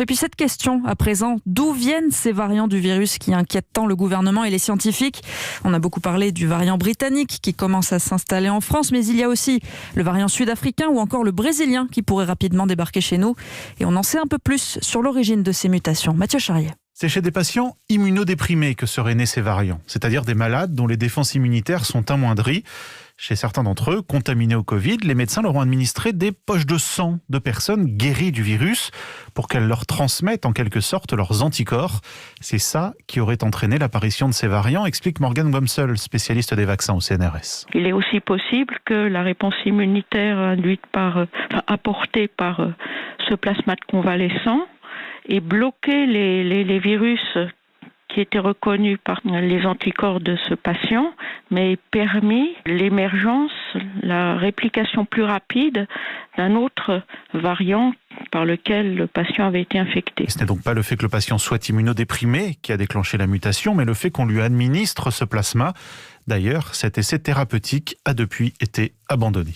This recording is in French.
Et puis cette question à présent, d'où viennent ces variants du virus qui inquiètent tant le gouvernement et les scientifiques? On a beaucoup parlé du variant britannique qui commence à s'installer en France, mais il y a aussi le variant sud-africain ou encore le brésilien qui pourrait rapidement débarquer chez nous. Et on en sait un peu plus sur l'origine de ces mutations. Mathieu Charrier. C'est chez des patients immunodéprimés que seraient nés ces variants, c'est-à-dire des malades dont les défenses immunitaires sont amoindries. Chez certains d'entre eux, contaminés au Covid, les médecins leur ont administré des poches de sang de personnes guéries du virus pour qu'elles leur transmettent en quelque sorte leurs anticorps. C'est ça qui aurait entraîné l'apparition de ces variants, explique Morgane Wamsel, spécialiste des vaccins au CNRS. Il est aussi possible que la réponse immunitaire apportée par ce plasmate convalescent ait bloqué les virus qui étaient reconnus par les anticorps de ce patient, mais permis l'émergence, la réplication plus rapide d'un autre variant par lequel le patient avait été infecté. Ce n'est donc pas le fait que le patient soit immunodéprimé qui a déclenché la mutation, mais le fait qu'on lui administre ce plasma. D'ailleurs, cet essai thérapeutique a depuis été abandonné.